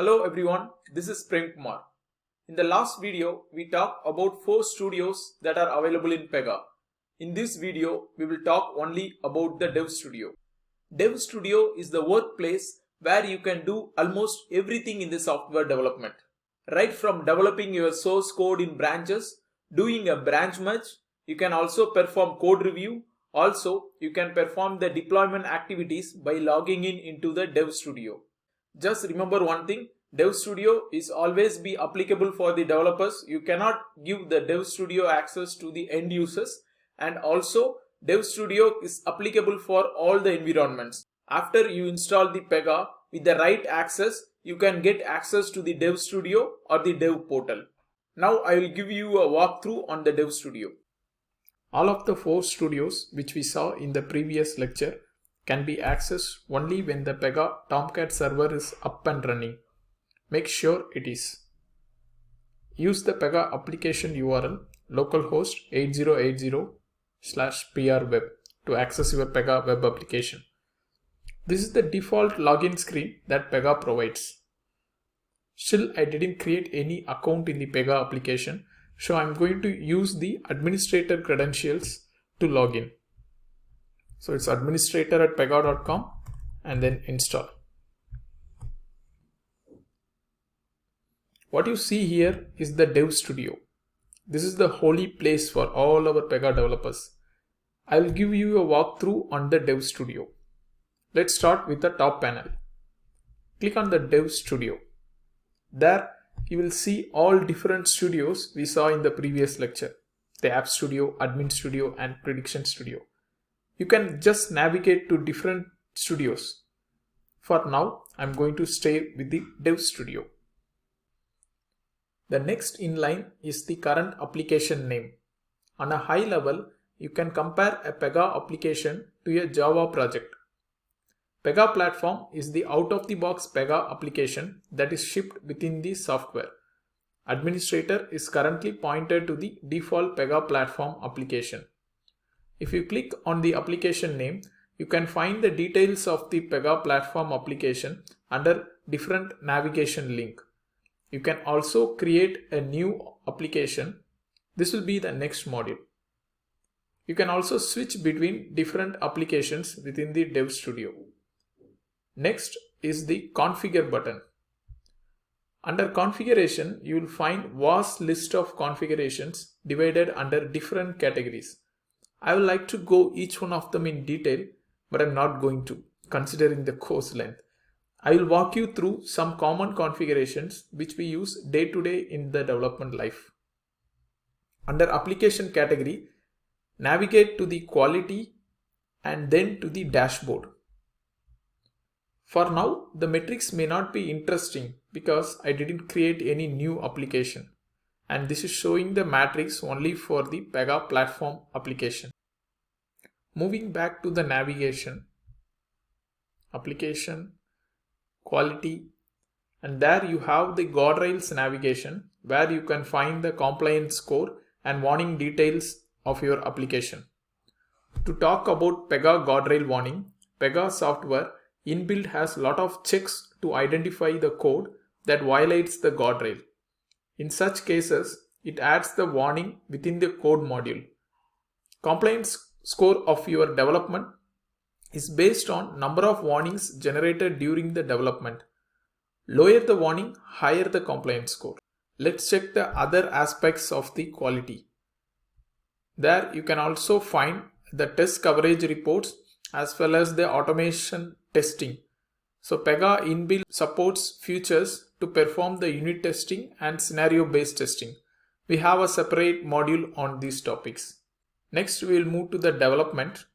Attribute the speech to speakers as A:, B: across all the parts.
A: Hello everyone, this is Prem Kumar. In the last video, we talked about 4 studios that are available in Pega. In this video, we will talk only about the Dev Studio. Dev Studio is the workplace where you can do almost everything in the software development. Right from developing your source code in branches, doing a branch merge, you can also perform code review. Also, you can perform the deployment activities by logging in into the Dev Studio. Just remember one thing, Dev Studio is always be applicable for the developers. You cannot give the Dev Studio access to the end users, and also Dev Studio is applicable for all the environments. After you install the Pega with the right access, you can get access to the Dev Studio or the Dev portal. Now I will give you a walkthrough on the Dev Studio. All of the 4 studios which we saw in the previous lecture can be accessed only when the Pega Tomcat server is up and running. Make sure it is. Use the Pega application URL localhost 8080/prweb to access your Pega web application. This is the default login screen that Pega provides. Still, I didn't create any account in the Pega application, so I'm going to use the administrator credentials to log in. So it's administrator@pega.com and then install. What you see here is the Dev Studio. This is the holy place for all our Pega developers. I will give you a walkthrough on the Dev Studio. Let's start with the top panel. Click on the Dev Studio. There you will see all different studios we saw in the previous lecture. The App Studio, Admin Studio and Prediction Studio. You can just navigate to different studios. For now, I'm going to stay with the Dev Studio. The next in line is the current application name. On a high level, you can compare a Pega application to a Java project. Pega platform is the out-of-the-box Pega application that is shipped within the software. Administrator is currently pointed to the default Pega platform application. If you click on the application name, you can find the details of the Pega platform application under different navigation link. You can also create a new application. This will be the next module. You can also switch between different applications within the Dev Studio. Next is the Configure button. Under Configuration, you will find vast list of configurations divided under different categories. I would like to go each one of them in detail, but I'm not going to, considering the course length. I will walk you through some common configurations which we use day to day in the development life. Under Application category, navigate to the Quality and then to the Dashboard. For now, the metrics may not be interesting because I didn't create any new application. And this is showing the matrix only for the Pega platform application. Moving back to the navigation, application, quality, and there you have the Guardrails navigation where you can find the compliance score and warning details of your application. To talk about Pega Guardrail warning, Pega software inbuilt has a lot of checks to identify the code that violates the guardrail. In such cases, it adds the warning within the code module. Compliance score of your development is based on number of warnings generated during the development. Lower the warning, higher the compliance score. Let's check the other aspects of the quality. There you can also find the test coverage reports as well as the automation testing. So Pega inbuilt supports features to perform the unit testing and scenario-based testing. We have a separate module on these topics. Next, we will move to the development.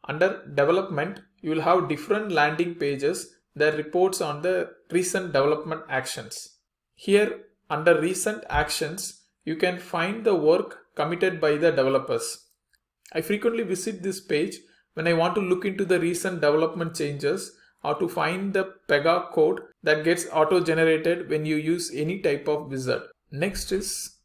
A: Under development, you will have different landing pages that reports on the recent development actions. Here, under recent actions, you can find the work committed by the developers. I frequently visit this page when I want to look into the recent development changes or to find the Pega code that gets auto-generated when you use any type of wizard. Next is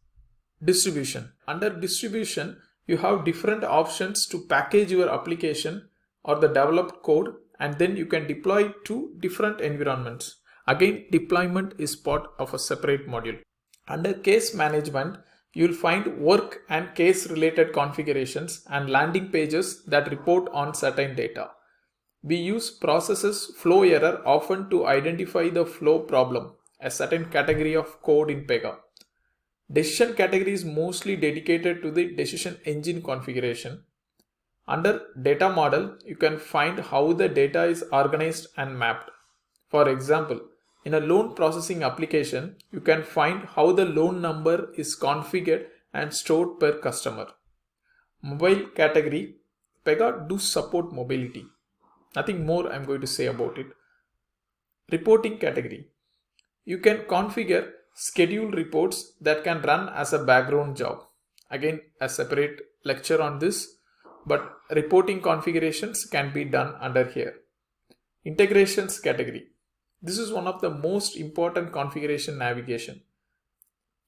A: distribution. Under distribution, you have different options to package your application or the developed code, and then you can deploy it to different environments. Again, deployment is part of a separate module. Under case management, you will find work and case related configurations and landing pages that report on certain data. We use processes flow error often to identify the flow problem, a certain category of code in Pega. Decision category is mostly dedicated to the decision engine configuration. Under data model, you can find how the data is organized and mapped. For example, in a loan processing application, you can find how the loan number is configured and stored per customer. Mobile category, Pega does support mobility. Nothing more I'm going to say about it. Reporting category. You can configure schedule reports that can run as a background job. Again, a separate lecture on this, but reporting configurations can be done under here. Integrations category. This is one of the most important configuration navigation.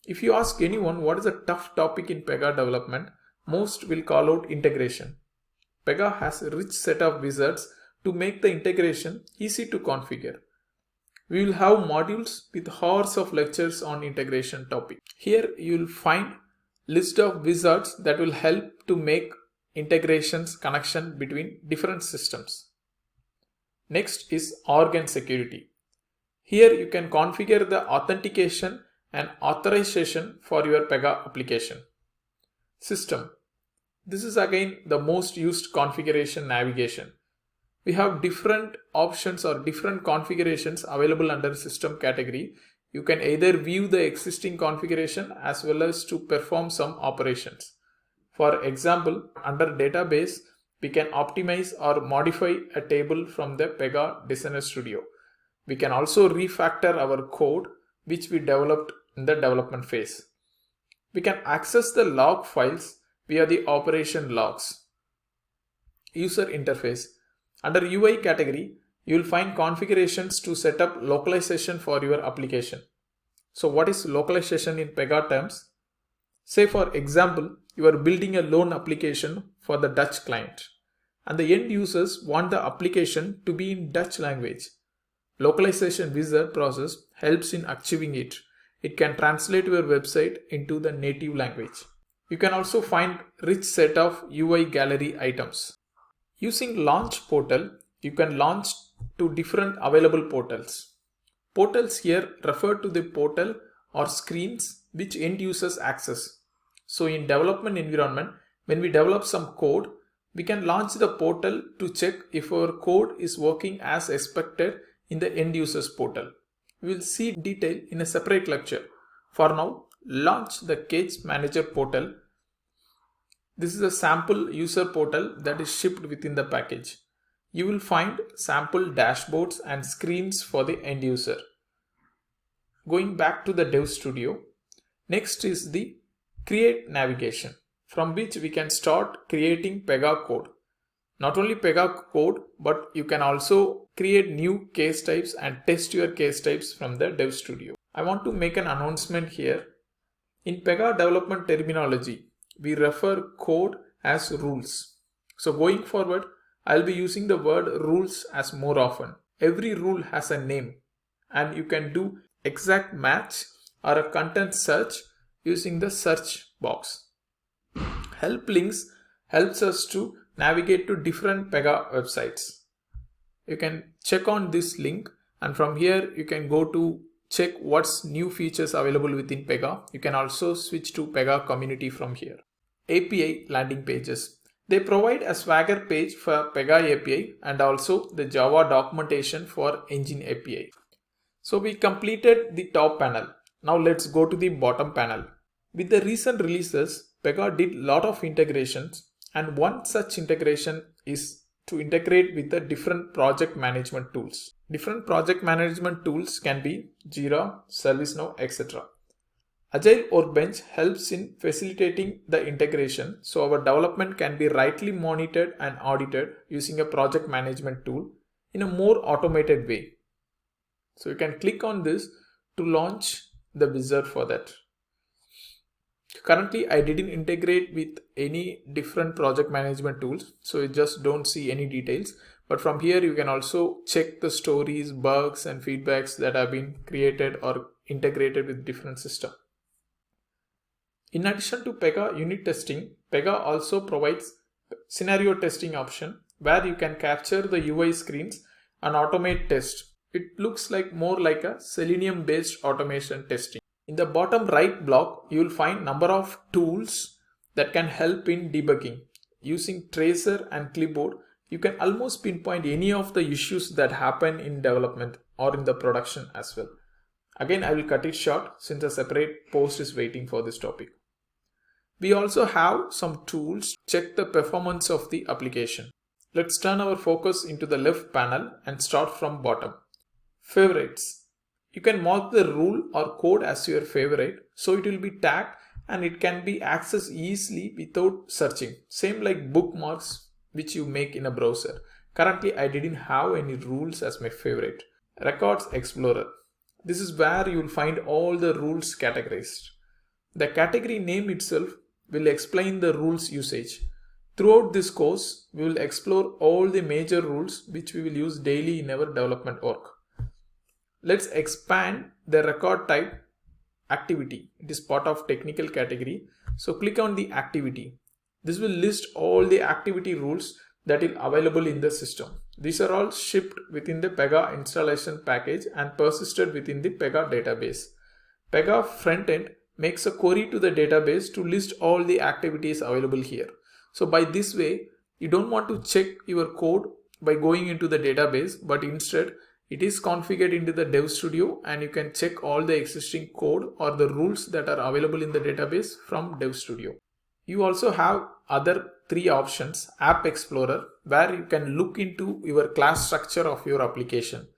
A: If you ask anyone what is a tough topic in Pega development, most will call out integration. Pega has a rich set of wizards to make the integration easy to configure. We will have modules with hours of lectures on integration topic. Here you will find list of wizards that will help to make integrations connection between different systems. Next is organ security. Here you can configure the authentication and authorization for your Pega application. System. This is again the most used configuration navigation. We have different options or different configurations available under system category. You can either view the existing configuration as well as to perform some operations. For example, under database, we can optimize or modify a table from the Pega Designer Studio. We can also refactor our code which we developed in the development phase. We can access the log files via the operation logs. User interface. Under UI category, you will find configurations to set up localization for your application. So what is localization in Pega terms? Say for example, you are building a loan application for the Dutch client and the end users want the application to be in Dutch language. Localization wizard process helps in achieving it. It can translate your website into the native language. You can also find rich set of UI gallery items. Using launch portal, you can launch to different available portals. Portals here refer to the portal or screens which end users access. So in development environment, when we develop some code, we can launch the portal to check if our code is working as expected in the end users portal. We will see detail in a separate lecture. For now, launch the case manager portal. This is a sample user portal that is shipped within the package. You will find sample dashboards and screens for the end user. Going back to the Dev Studio, next is the create navigation, from which we can start creating Pega code. Not only Pega code, but you can also create new case types and test your case types from the Dev Studio. I want to make an announcement here. In Pega development terminology, we refer code as rules. So going forward, I'll be using the word rules as more often. Every rule has a name and you can do exact match or a content search using the search box. Help links helps us to navigate to different Pega websites. You can check on this link and from here you can go to check what's new features available within Pega. You can also switch to Pega community from here. API landing pages. They provide a Swagger page for Pega API and also the Java documentation for Engine API. So we completed the top panel. Now let's go to the bottom panel. With the recent releases, Pega did a lot of integrations, and one such integration is to integrate with the different project management tools. Different project management tools can be Jira, ServiceNow, etc. Agile Workbench helps in facilitating the integration so our development can be rightly monitored and audited using a project management tool in a more automated way. So you can click on this to launch the wizard for that. Currently, I didn't integrate with any different project management tools, so you just don't see any details. But from here you can also check the stories, bugs and feedbacks that have been created or integrated with different systems. In addition to Pega unit testing, Pega also provides scenario testing option where you can capture the UI screens and automate test. It looks like more like a Selenium based automation testing. In the bottom right block, you will find number of tools that can help in debugging. Using Tracer and Clipboard, you can almost pinpoint any of the issues that happen in development or in the production as well. Again, I will cut it short since a separate post is waiting for this topic. We also have some tools to check the performance of the application. Let's turn our focus into the left panel and start from bottom. Favorites. You can mark the rule or code as your favorite, so it will be tagged and it can be accessed easily without searching. Same like bookmarks which you make in a browser. Currently, I didn't have any rules as my favorite. Records Explorer. This is where you will find all the rules categorized. The category name itself will explain the rules usage. Throughout this course, we will explore all the major rules which we will use daily in our development work. Let's expand the record type activity. It is part of technical category. So click on the activity. This will list all the activity rules that is available in the system. These are all shipped within the Pega installation package and persisted within the Pega database. Pega frontend makes a query to the database to list all the activities available here. So by this way, you don't want to check your code by going into the database, but instead it is configured into the Dev Studio and you can check all the existing code or the rules that are available in the database from Dev Studio. You also have other three options. App Explorer, where you can look into your class structure of your application,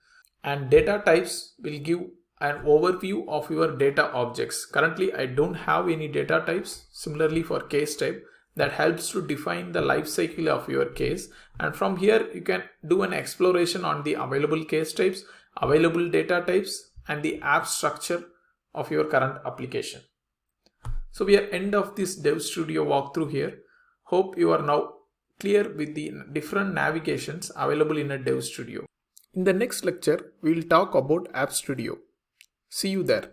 A: and data types will give an overview of your data objects. Currently, I don't have any data types. Similarly for case type, that helps to define the life cycle of your case. And from here, you can do an exploration on the available case types, available data types, and the app structure of your current application. So we are end of this Dev Studio walkthrough here. Hope you are now clear with the different navigations available in a Dev Studio. In the next lecture, we will talk about App Studio. See you there.